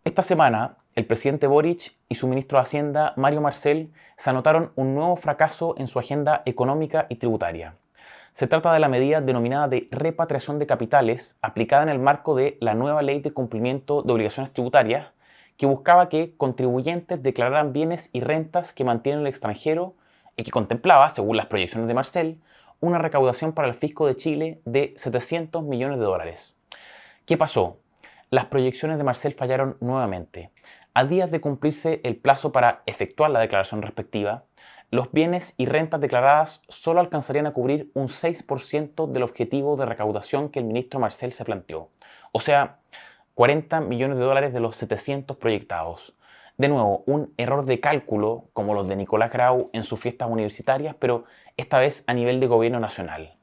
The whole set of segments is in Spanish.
Esta semana, el presidente Boric y su ministro de Hacienda, Mario Marcel, se anotaron un nuevo fracaso en su agenda económica y tributaria. Se trata de la medida denominada de repatriación de capitales, aplicada en el marco de la nueva Ley de Cumplimiento de Obligaciones Tributarias, que buscaba que contribuyentes declararan bienes y rentas que mantienen el extranjero y que contemplaba, según las proyecciones de Marcel, una recaudación para el fisco de Chile de 700 millones de dólares. ¿Qué pasó? Las proyecciones de Marcel fallaron nuevamente. A días de cumplirse el plazo para efectuar la declaración respectiva, los bienes y rentas declaradas solo alcanzarían a cubrir un 6% del objetivo de recaudación que el ministro Marcel se planteó. O sea, 40 millones de dólares de los 700 proyectados. De nuevo, un error de cálculo como los de Nicolás Grau en sus fiestas universitarias, pero esta vez a nivel de gobierno nacional.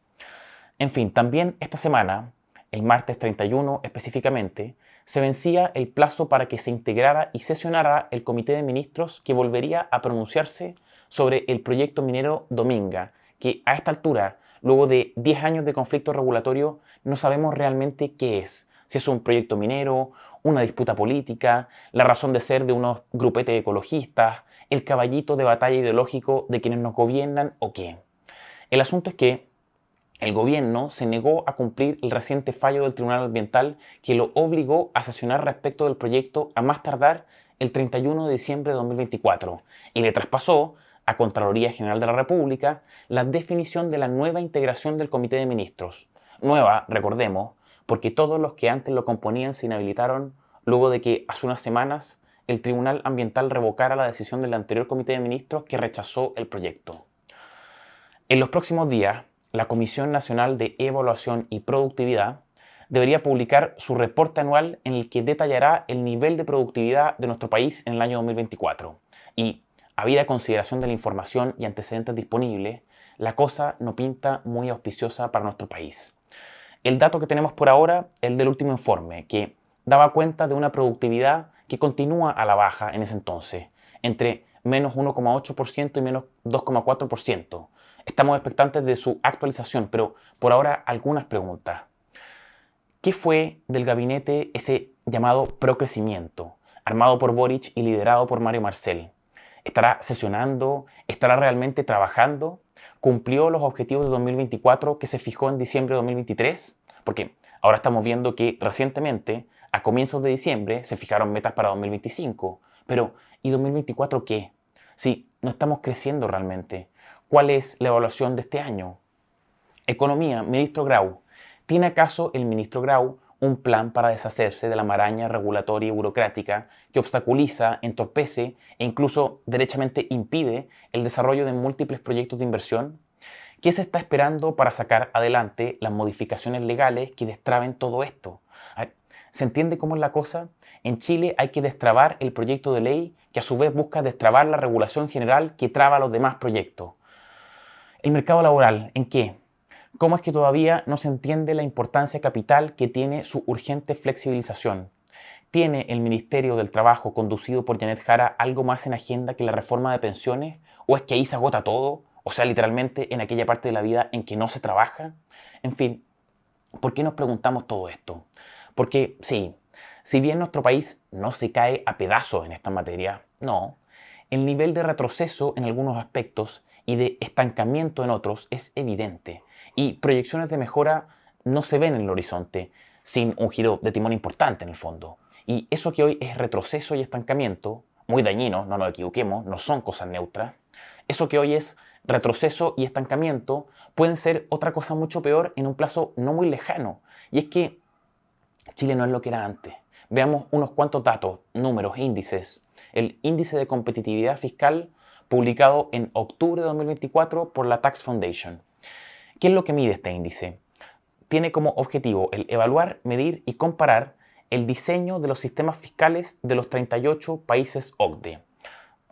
En fin, también esta semana, el martes 31 específicamente, se vencía el plazo para que se integrara y sesionara el Comité de Ministros que volvería a pronunciarse sobre el proyecto minero Dominga, que a esta altura, luego de 10 años de conflicto regulatorio, no sabemos realmente qué es. Si es un proyecto minero, una disputa política, la razón de ser de unos grupetes ecologistas, el caballito de batalla ideológico de quienes nos gobiernan o qué. El asunto es que el gobierno se negó a cumplir el reciente fallo del Tribunal Ambiental que lo obligó a sesionar respecto del proyecto a más tardar el 31 de diciembre de 2024 y le traspasó a Contraloría General de la República la definición de la nueva integración del Comité de Ministros. Nueva, recordemos, porque todos los que antes lo componían se inhabilitaron luego de que hace unas semanas el Tribunal Ambiental revocara la decisión del anterior Comité de Ministros que rechazó el proyecto. En los próximos días, la Comisión Nacional de Evaluación y Productividad debería publicar su reporte anual en el que detallará el nivel de productividad de nuestro país en el año 2024. Y, habida consideración de la información y antecedentes disponibles, la cosa no pinta muy auspiciosa para nuestro país. El dato que tenemos por ahora es el del último informe, que daba cuenta de una productividad que continúa a la baja en ese entonces, entre menos 1,8% y menos 2,4%. Estamos expectantes de su actualización, pero por ahora algunas preguntas. ¿Qué fue del gabinete ese llamado procrecimiento, armado por Boric y liderado por Mario Marcel? ¿Estará sesionando? ¿Estará realmente trabajando? ¿Cumplió los objetivos de 2024 que se fijó en diciembre de 2023? Porque ahora estamos viendo que recientemente, a comienzos de diciembre, se fijaron metas para 2025. Pero, ¿y 2024 qué? Si no estamos creciendo realmente. ¿Cuál es la evaluación de este año? Economía, ministro Grau. ¿Tiene acaso el ministro Grau un plan para deshacerse de la maraña regulatoria y burocrática que obstaculiza, entorpece e incluso derechamente impide el desarrollo de múltiples proyectos de inversión? ¿Qué se está esperando para sacar adelante las modificaciones legales que destraben todo esto? ¿Se entiende cómo es la cosa? En Chile hay que destrabar el proyecto de ley que a su vez busca destrabar la regulación general que traba los demás proyectos. ¿El mercado laboral en qué? ¿Cómo es que todavía no se entiende la importancia capital que tiene su urgente flexibilización? ¿Tiene el Ministerio del Trabajo conducido por Janet Jara algo más en agenda que la reforma de pensiones? ¿O es que ahí se agota todo? O sea, literalmente en aquella parte de la vida en que no se trabaja. En fin, ¿por qué nos preguntamos todo esto? Porque sí, si bien nuestro país no se cae a pedazos en esta materia, no, el nivel de retroceso en algunos aspectos y de estancamiento en otros es evidente y proyecciones de mejora no se ven en el horizonte sin un giro de timón importante en el fondo. Y eso que hoy es retroceso y estancamiento, muy dañino, no nos equivoquemos, no son cosas neutras, eso que hoy es retroceso y estancamiento pueden ser otra cosa mucho peor en un plazo no muy lejano. Y es que Chile no es lo que era antes. Veamos unos cuantos datos, números, índices. El índice de competitividad fiscal publicado en octubre de 2024 por la Tax Foundation. ¿Qué es lo que mide este índice? Tiene como objetivo el evaluar, medir y comparar el diseño de los sistemas fiscales de los 38 países OCDE.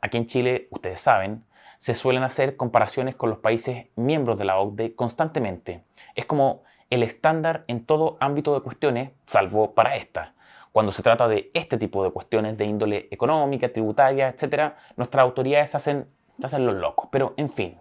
Aquí en Chile, ustedes saben, se suelen hacer comparaciones con los países miembros de la OCDE constantemente. Es como el estándar en todo ámbito de cuestiones, salvo para esta. Cuando se trata de este tipo de cuestiones de índole económica, tributaria, etc., nuestras autoridades se hacen los locos. Pero, en fin,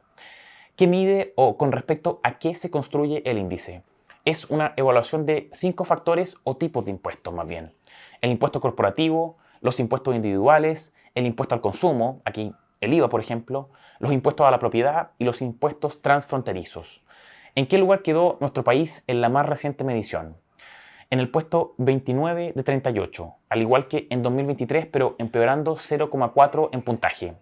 ¿qué mide o con respecto a qué se construye el índice? Es una evaluación de 5 factores o tipos de impuestos, más bien. El impuesto corporativo, los impuestos individuales, el impuesto al consumo, aquí el IVA por ejemplo, los impuestos a la propiedad y los impuestos transfronterizos. ¿En qué lugar quedó nuestro país en la más reciente medición? En el puesto 29 de 38, al igual que en 2023, pero empeorando 0,4 en puntaje.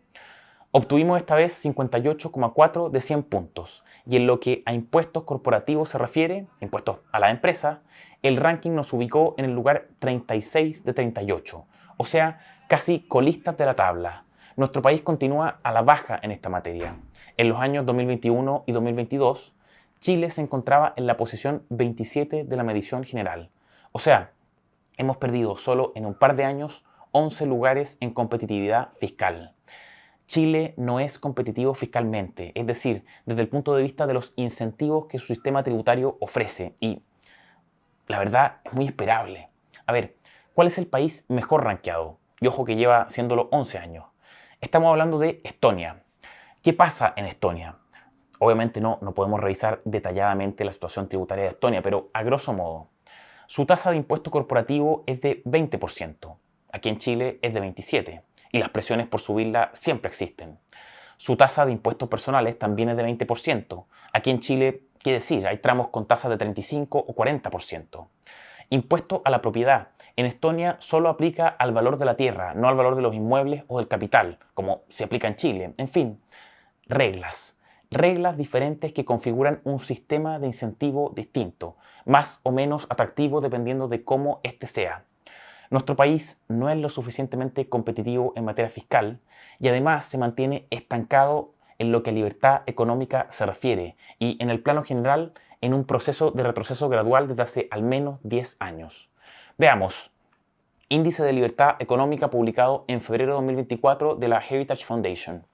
Obtuvimos esta vez 58,4 de 100 puntos, y en lo que a impuestos corporativos se refiere, impuestos a la empresa, el ranking nos ubicó en el lugar 36 de 38, o sea, casi colistas de la tabla. Nuestro país continúa a la baja en esta materia. En los años 2021 y 2022, Chile se encontraba en la posición 27 de la medición general. O sea, hemos perdido solo en un par de años 11 lugares en competitividad fiscal. Chile no es competitivo fiscalmente, es decir, desde el punto de vista de los incentivos que su sistema tributario ofrece. Y la verdad es muy esperable. A ver, ¿cuál es el país mejor rankeado? Y ojo que lleva siéndolo 11 años. Estamos hablando de Estonia. ¿Qué pasa en Estonia? Obviamente no podemos revisar detalladamente la situación tributaria de Estonia, pero a grosso modo, su tasa de impuesto corporativo es de 20%. Aquí en Chile es de 27%, y las presiones por subirla siempre existen. Su tasa de impuestos personales también es de 20%. Aquí en Chile, qué decir, hay tramos con tasas de 35 o 40%. Impuesto a la propiedad. En Estonia solo aplica al valor de la tierra, no al valor de los inmuebles o del capital, como se aplica en Chile. En fin, reglas. Reglas diferentes que configuran un sistema de incentivo distinto, más o menos atractivo dependiendo de cómo éste sea. Nuestro país no es lo suficientemente competitivo en materia fiscal y además se mantiene estancado en lo que a libertad económica se refiere y en el plano general en un proceso de retroceso gradual desde hace al menos 10 años. Veamos. Índice de Libertad Económica publicado en febrero de 2024 de la Heritage Foundation.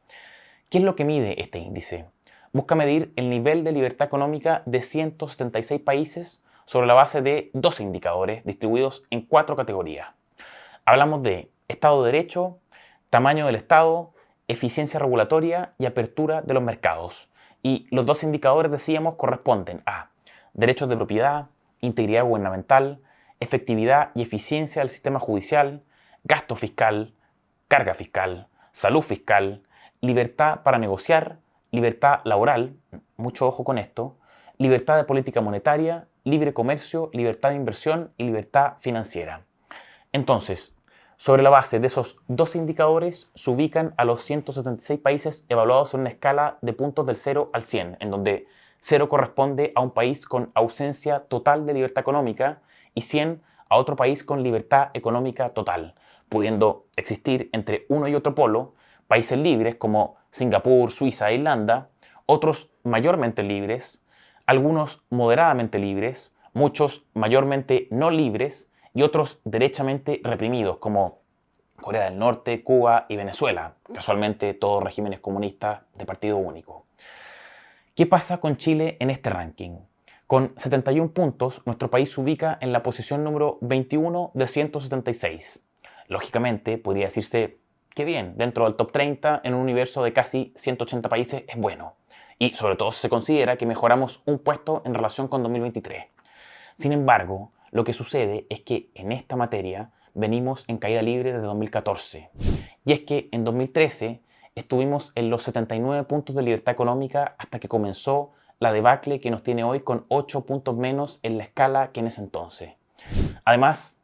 ¿Qué es lo que mide este índice? Busca medir el nivel de libertad económica de 176 países sobre la base de 12 indicadores distribuidos en 4 categorías. Hablamos de Estado de Derecho, tamaño del Estado, eficiencia regulatoria y apertura de los mercados. Y los 12 indicadores, decíamos, corresponden a derechos de propiedad, integridad gubernamental, efectividad y eficiencia del sistema judicial, gasto fiscal, carga fiscal, salud fiscal, libertad para negociar, libertad laboral, mucho ojo con esto, libertad de política monetaria, libre comercio, libertad de inversión y libertad financiera. Entonces, sobre la base de esos 12 indicadores, se ubican a los 176 países evaluados en una escala de puntos del 0 al 100, en donde 0 corresponde a un país con ausencia total de libertad económica y 100 a otro país con libertad económica total, pudiendo existir entre uno y otro polo países libres como Singapur, Suiza e Irlanda, otros mayormente libres, algunos moderadamente libres, muchos mayormente no libres y otros derechamente reprimidos como Corea del Norte, Cuba y Venezuela, casualmente todos regímenes comunistas de partido único. ¿Qué pasa con Chile en este ranking? Con 71 puntos, nuestro país se ubica en la posición número 21 de 176. Lógicamente, podría decirse que bien, dentro del top 30 en un universo de casi 180 países es bueno. Y sobre todo si se considera que mejoramos un puesto en relación con 2023. Sin embargo, lo que sucede es que en esta materia venimos en caída libre desde 2014. Y es que en 2013 estuvimos en los 79 puntos de libertad económica hasta que comenzó la debacle que nos tiene hoy con 8 puntos menos en la escala que en ese entonces. Además,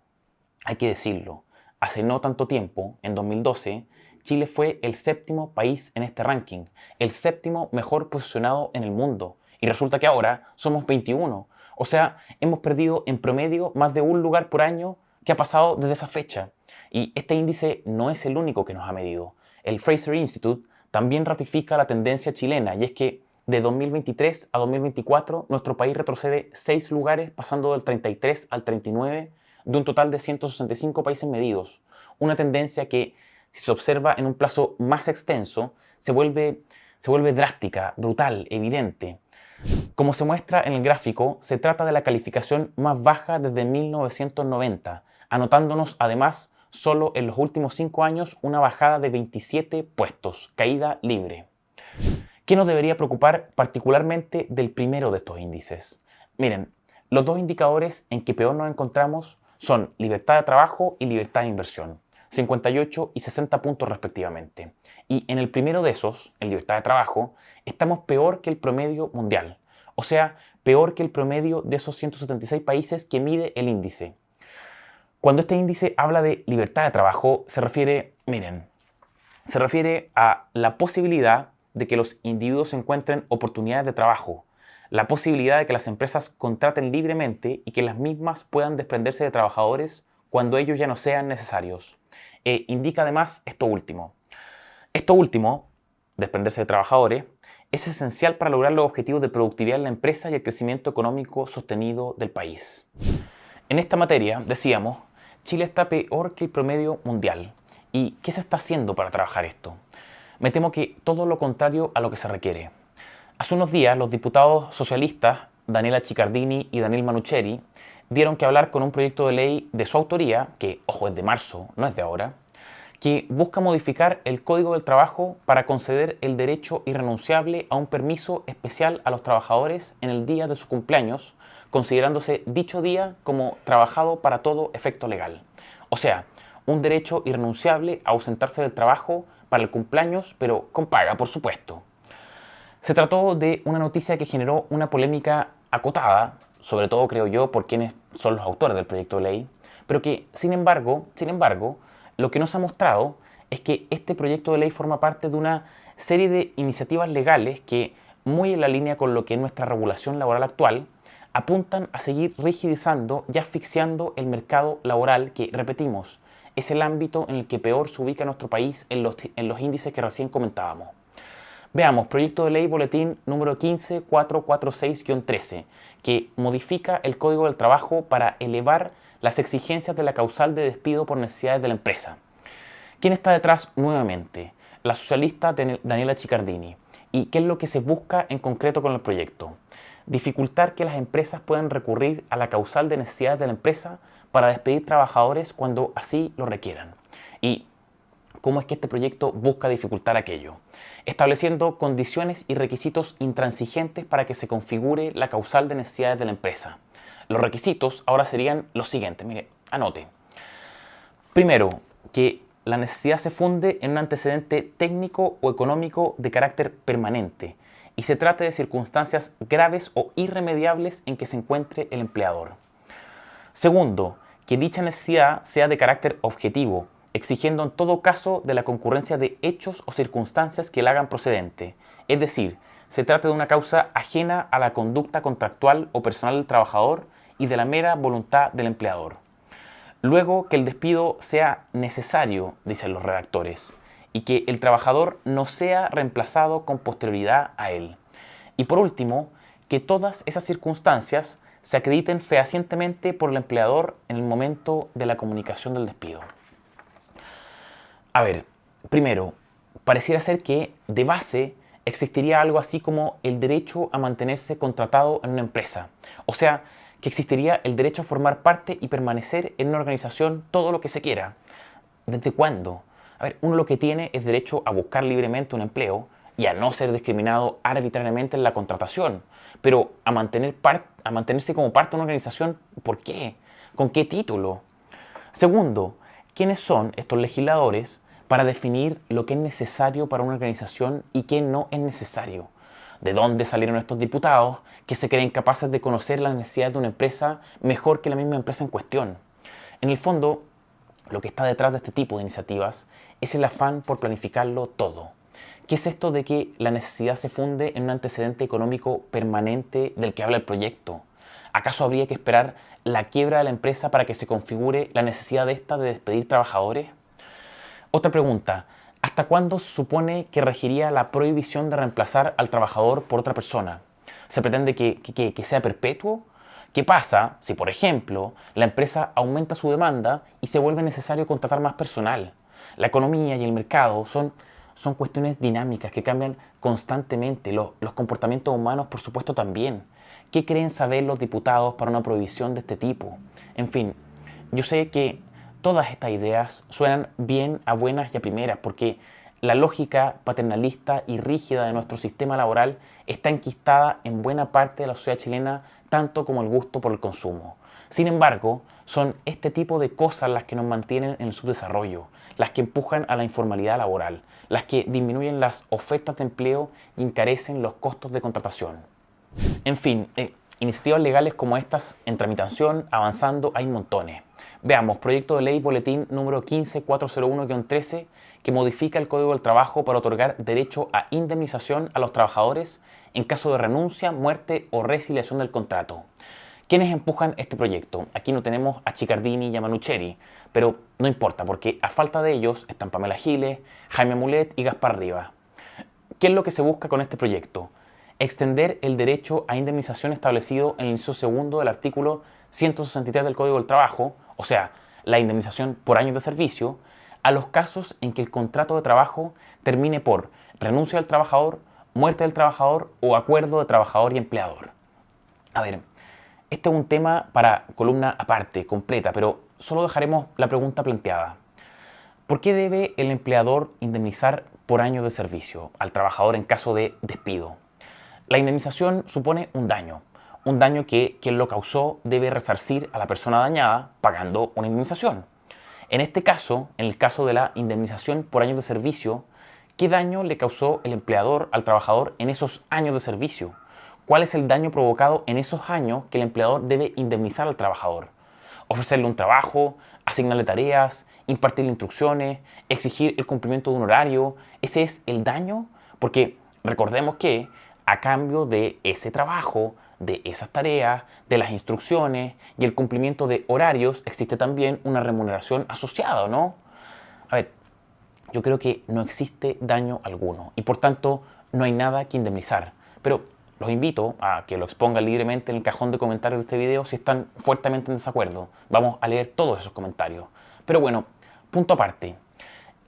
hay que decirlo, hace no tanto tiempo, en 2012, Chile fue el 7º país en este ranking, el 7º mejor posicionado en el mundo. Y resulta que ahora somos 21. O sea, hemos perdido en promedio más de un lugar por año que ha pasado desde esa fecha. Y este índice no es el único que nos ha medido. El Fraser Institute también ratifica la tendencia chilena, y es que de 2023 a 2024 nuestro país retrocede 6 lugares, pasando del 33 al 39 de un total de 165 países medidos. Una tendencia que, si se observa en un plazo más extenso, se vuelve drástica, brutal, evidente. Como se muestra en el gráfico, se trata de la calificación más baja desde 1990, anotándonos además solo en los últimos 5 años una bajada de 27 puestos, caída libre. ¿Qué nos debería preocupar particularmente del primero de estos índices? Miren, los dos indicadores en que peor nos encontramos son libertad de trabajo y libertad de inversión. 58 y 60 puntos respectivamente. Y en el primero de esos, en libertad de trabajo, estamos peor que el promedio mundial. O sea, peor que el promedio de esos 176 países que mide el índice. Cuando este índice habla de libertad de trabajo, se refiere a la posibilidad de que los individuos encuentren oportunidades de trabajo, la posibilidad de que las empresas contraten libremente y que las mismas puedan desprenderse de trabajadores cuando ellos ya no sean necesarios. Indica además esto último. Esto último, desprenderse de trabajadores, es esencial para lograr los objetivos de productividad en la empresa y el crecimiento económico sostenido del país. En esta materia, decíamos, Chile está peor que el promedio mundial. ¿Y qué se está haciendo para trabajar esto? Me temo que todo lo contrario a lo que se requiere. Hace unos días, los diputados socialistas Daniela Chiccardini y Daniel Manucheri dieron que hablar con un proyecto de ley de su autoría, que, ojo, es de marzo, no es de ahora, que busca modificar el Código del Trabajo para conceder el derecho irrenunciable a un permiso especial a los trabajadores en el día de su cumpleaños, considerándose dicho día como trabajado para todo efecto legal. O sea, un derecho irrenunciable a ausentarse del trabajo para el cumpleaños, pero con paga, por supuesto. Se trató de una noticia que generó una polémica acotada, sobre todo creo yo por quienes son los autores del proyecto de ley, pero que, sin embargo, lo que nos ha mostrado es que este proyecto de ley forma parte de una serie de iniciativas legales que, muy en la línea con lo que es nuestra regulación laboral actual, apuntan a seguir rigidizando y asfixiando el mercado laboral que, repetimos, es el ámbito en el que peor se ubica nuestro país en los índices que recién comentábamos. Veamos, proyecto de ley boletín número 15446-13, que modifica el Código del Trabajo para elevar las exigencias de la causal de despido por necesidades de la empresa. ¿Quién está detrás nuevamente? La socialista Daniela Chiccardini. ¿Y qué es lo que se busca en concreto con el proyecto? Dificultar que las empresas puedan recurrir a la causal de necesidades de la empresa para despedir trabajadores cuando así lo requieran. ¿Y cómo es que este proyecto busca dificultar aquello? Estableciendo condiciones y requisitos intransigentes para que se configure la causal de necesidades de la empresa. Los requisitos ahora serían los siguientes. Mire, anote. Primero, que la necesidad se funde en un antecedente técnico o económico de carácter permanente y se trate de circunstancias graves o irremediables en que se encuentre el empleador. Segundo, que dicha necesidad sea de carácter objetivo, exigiendo en todo caso de la concurrencia de hechos o circunstancias que la hagan procedente. Es decir, se trata de una causa ajena a la conducta contractual o personal del trabajador y de la mera voluntad del empleador. Luego, que el despido sea necesario, dicen los redactores, y que el trabajador no sea reemplazado con posterioridad a él. Y por último, que todas esas circunstancias se acrediten fehacientemente por el empleador en el momento de la comunicación del despido. A ver, primero, pareciera ser que, de base, existiría algo así como el derecho a mantenerse contratado en una empresa. O sea, que existiría el derecho a formar parte y permanecer en una organización todo lo que se quiera. ¿Desde cuándo? A ver, uno lo que tiene es derecho a buscar libremente un empleo y a no ser discriminado arbitrariamente en la contratación. Pero a mantenerse como parte de una organización, ¿por qué? ¿Con qué título? Segundo, ¿quiénes son estos legisladores para definir lo que es necesario para una organización y qué no es necesario? ¿De dónde salieron estos diputados que se creen capaces de conocer las necesidades de una empresa mejor que la misma empresa en cuestión? En el fondo, lo que está detrás de este tipo de iniciativas es el afán por planificarlo todo. ¿Qué es esto de que la necesidad se funde en un antecedente económico permanente del que habla el proyecto? ¿Acaso habría que esperar la quiebra de la empresa para que se configure la necesidad de esta de despedir trabajadores? Otra pregunta. ¿Hasta cuándo se supone que regiría la prohibición de reemplazar al trabajador por otra persona? ¿Se pretende que sea perpetuo? ¿Qué pasa si, por ejemplo, la empresa aumenta su demanda y se vuelve necesario contratar más personal? La economía y el mercado son cuestiones dinámicas que cambian constantemente. Los comportamientos humanos, por supuesto, también. ¿Qué creen saber los diputados para una prohibición de este tipo? En fin, yo sé que todas estas ideas suenan bien a buenas y a primeras porque la lógica paternalista y rígida de nuestro sistema laboral está enquistada en buena parte de la sociedad chilena, tanto como el gusto por el consumo. Sin embargo, Son este tipo de cosas las que nos mantienen en el subdesarrollo, las que empujan a la informalidad laboral, las que disminuyen las ofertas de empleo y encarecen los costos de contratación. En fin, iniciativas legales como estas en tramitación, avanzando, hay montones. Veamos, proyecto de ley boletín número 15401-13 que modifica el Código del Trabajo para otorgar derecho a indemnización a los trabajadores en caso de renuncia, muerte o resiliación del contrato. ¿Quiénes empujan este proyecto? Aquí no tenemos a Chicardini y a Manucheri, pero no importa porque a falta de ellos están Pamela Giles, Jaime Mulet y Gaspar Rivas. ¿Qué es lo que se busca con este proyecto? Extender el derecho a indemnización establecido en el inciso segundo del artículo 163 del Código del Trabajo, o sea, la indemnización por años de servicio, a los casos en que el contrato de trabajo termine por renuncia del trabajador, muerte del trabajador o acuerdo de trabajador y empleador. A ver, este es un tema para columna aparte, completa, pero solo dejaremos la pregunta planteada. ¿Por qué debe el empleador indemnizar por años de servicio al trabajador en caso de despido? La indemnización supone un daño que quien lo causó debe resarcir a la persona dañada pagando una indemnización. En este caso, en el caso de la indemnización por años de servicio, ¿qué daño le causó el empleador al trabajador en esos años de servicio? ¿Cuál es el daño provocado en esos años que el empleador debe indemnizar al trabajador? ¿Ofrecerle un trabajo, asignarle tareas, impartirle instrucciones, exigir el cumplimiento de un horario? ¿Ese es el daño? Porque recordemos que a cambio de ese trabajo, de esas tareas, de las instrucciones y el cumplimiento de horarios, existe también una remuneración asociada, ¿no? A ver, yo creo que no existe daño alguno y por tanto no hay nada que indemnizar. Pero los invito a que lo expongan libremente en el cajón de comentarios de este video si están fuertemente en desacuerdo. Vamos a leer todos esos comentarios. Pero bueno, punto aparte.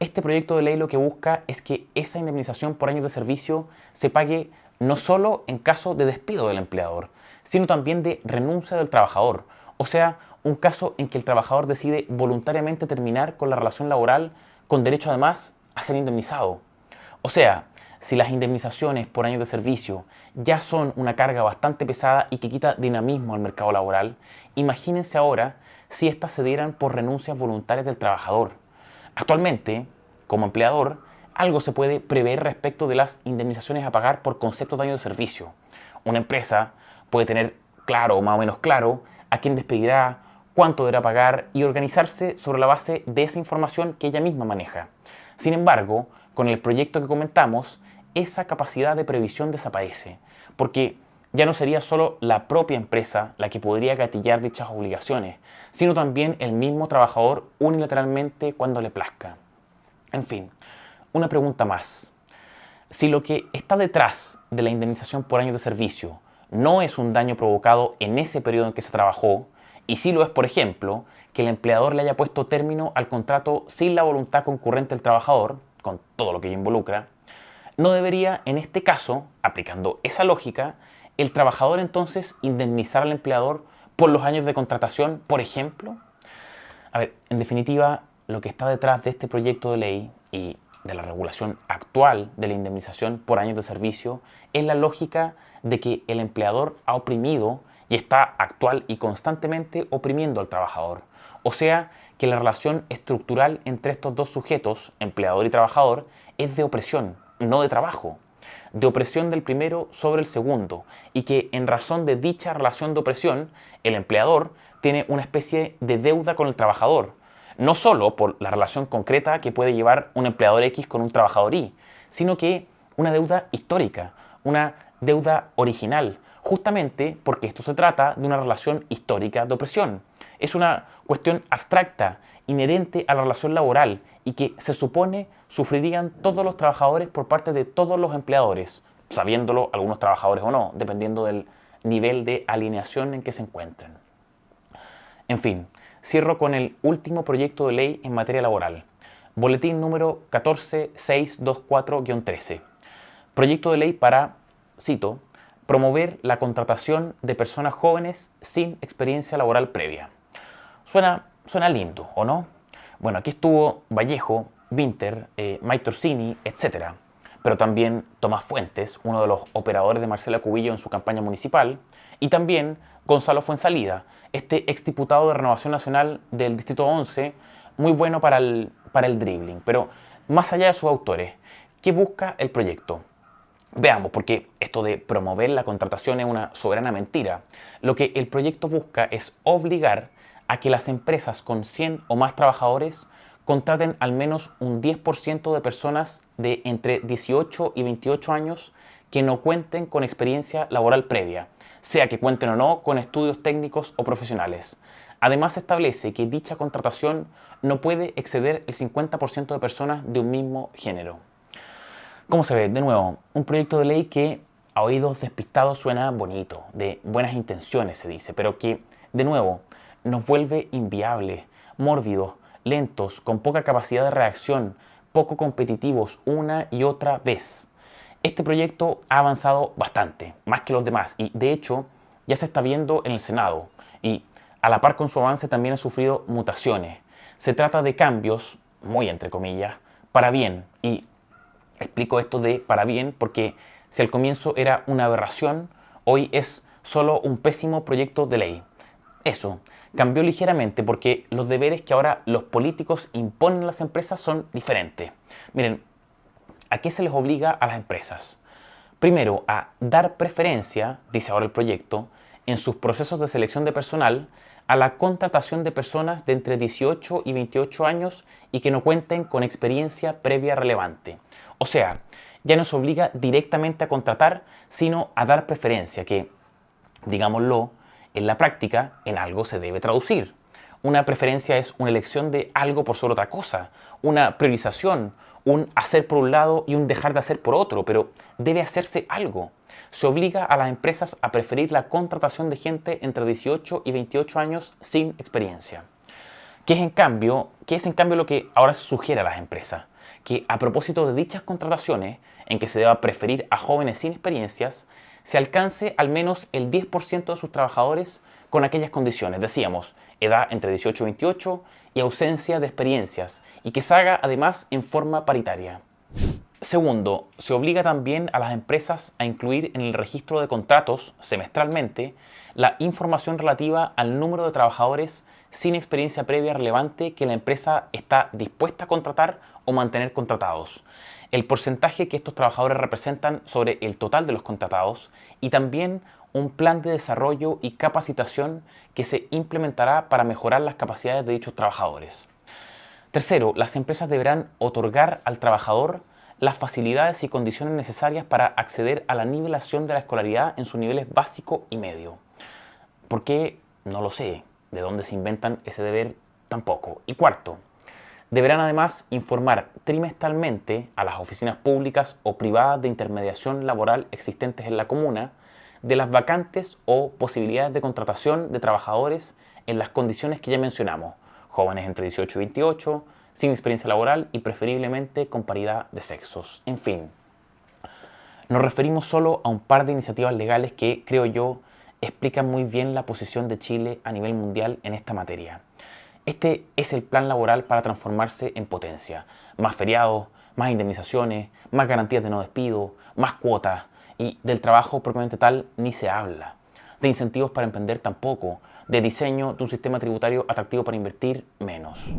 Este proyecto de ley lo que busca es que esa indemnización por años de servicio se pague no solo en caso de despido del empleador, sino también de renuncia del trabajador. O sea, un caso en que el trabajador decide voluntariamente terminar con la relación laboral con derecho además a ser indemnizado. O sea, si las indemnizaciones por años de servicio ya son una carga bastante pesada y que quita dinamismo al mercado laboral, imagínense ahora si éstas se dieran por renuncias voluntarias del trabajador. Actualmente, como empleador, algo se puede prever respecto de las indemnizaciones a pagar por conceptos de años de servicio. Una empresa puede tener claro o más o menos claro a quién despedirá, cuánto deberá pagar y organizarse sobre la base de esa información que ella misma maneja. Sin embargo, con el proyecto que comentamos, esa capacidad de previsión desaparece, porque ya no sería solo la propia empresa la que podría gatillar dichas obligaciones, sino también el mismo trabajador unilateralmente cuando le plazca. En fin, una pregunta más. Si lo que está detrás de la indemnización por años de servicio no es un daño provocado en ese periodo en que se trabajó, y si lo es, por ejemplo, que el empleador le haya puesto término al contrato sin la voluntad concurrente del trabajador, con todo lo que ello involucra, ¿no debería, en este caso, aplicando esa lógica, el trabajador entonces indemnizar al empleador por los años de contratación, por ejemplo? A ver, en definitiva, lo que está detrás de este proyecto de ley y de la regulación actual de la indemnización por años de servicio es la lógica de que el empleador ha oprimido y está actual y constantemente oprimiendo al trabajador. O sea, que la relación estructural entre estos dos sujetos, empleador y trabajador, es de opresión, no de trabajo. De opresión del primero sobre el segundo, y que en razón de dicha relación de opresión, el empleador tiene una especie de deuda con el trabajador, no solo por la relación concreta que puede llevar un empleador X con un trabajador Y, sino que una deuda histórica, una deuda original, justamente porque esto se trata de una relación histórica de opresión. Es una cuestión abstracta, inherente a la relación laboral y que se supone sufrirían todos los trabajadores por parte de todos los empleadores, sabiéndolo algunos trabajadores o no, dependiendo del nivel de alineación en que se encuentren. En fin, cierro con el último proyecto de ley en materia laboral. Boletín número 14624-13. Proyecto de ley para, cito, promover la contratación de personas jóvenes sin experiencia laboral previa. Suena lindo, ¿o no? Bueno, aquí estuvo Vallejo, Winter, Mike Torsini, etc. Pero también Tomás Fuentes, uno de los operadores de Marcela Cubillo en su campaña municipal, Y también Gonzalo Fuenzalida, este exdiputado de Renovación Nacional del Distrito 11, muy bueno para el dribbling. Pero más allá de sus autores, ¿qué busca el proyecto? Veamos, porque esto de promover la contratación es una soberana mentira. Lo que el proyecto busca es obligar a que las empresas con 100 o más trabajadores contraten al menos un 10% de personas de entre 18 y 28 años que no cuenten con experiencia laboral previa, sea que cuenten o no con estudios técnicos o profesionales. Además, establece que dicha contratación no puede exceder el 50% de personas de un mismo género. ¿Cómo se ve? De nuevo, un proyecto de ley que a oídos despistados suena bonito, de buenas intenciones se dice, pero que, de nuevo, nos vuelve inviables, mórbidos, lentos, con poca capacidad de reacción, poco competitivos una y otra vez. Este proyecto ha avanzado bastante, más que los demás, y de hecho ya se está viendo en el Senado, y a la par con su avance también ha sufrido mutaciones. Se trata de cambios, muy entre comillas, para bien, y explico esto de para bien porque si al comienzo era una aberración, hoy es solo un pésimo proyecto de ley. Eso cambió ligeramente porque los deberes que ahora los políticos imponen a las empresas son diferentes. Miren, ¿a qué se les obliga a las empresas? Primero, a dar preferencia, dice ahora el proyecto, en sus procesos de selección de personal a la contratación de personas de entre 18 y 28 años y que no cuenten con experiencia previa relevante. O sea, ya no se obliga directamente a contratar, sino a dar preferencia, que, digámoslo, en la práctica, en algo se debe traducir. Una preferencia es una elección de algo por sobre otra cosa, una priorización, un hacer por un lado y un dejar de hacer por otro, pero debe hacerse algo. Se obliga a las empresas a preferir la contratación de gente entre 18 y 28 años sin experiencia. ¿Qué es en cambio lo que ahora se sugiere a las empresas? Que a propósito de dichas contrataciones, en que se deba preferir a jóvenes sin experiencias, se alcance al menos el 10% de sus trabajadores con aquellas condiciones. Decíamos, edad entre 18 y 28 y ausencia de experiencias, y que se haga además en forma paritaria. Segundo, se obliga también a las empresas a incluir en el registro de contratos semestralmente la información relativa al número de trabajadores sin experiencia previa relevante que la empresa está dispuesta a contratar o mantener contratados, el porcentaje que estos trabajadores representan sobre el total de los contratados y también un plan de desarrollo y capacitación que se implementará para mejorar las capacidades de dichos trabajadores. Tercero, las empresas deberán otorgar al trabajador las facilidades y condiciones necesarias para acceder a la nivelación de la escolaridad en sus niveles básico y medio. ¿Por qué? No lo sé. ¿De dónde se inventan ese deber? Tampoco. Y cuarto, deberán además informar trimestralmente a las oficinas públicas o privadas de intermediación laboral existentes en la comuna de las vacantes o posibilidades de contratación de trabajadores en las condiciones que ya mencionamos, jóvenes entre 18 y 28, sin experiencia laboral y preferiblemente con paridad de sexos. En fin, nos referimos solo a un par de iniciativas legales que, creo yo, explican muy bien la posición de Chile a nivel mundial en esta materia. Este es el plan laboral para transformarse en potencia. Más feriados, más indemnizaciones, más garantías de no despido, más cuotas, y del trabajo propiamente tal ni se habla. De incentivos para emprender tampoco, de diseño de un sistema tributario atractivo para invertir menos.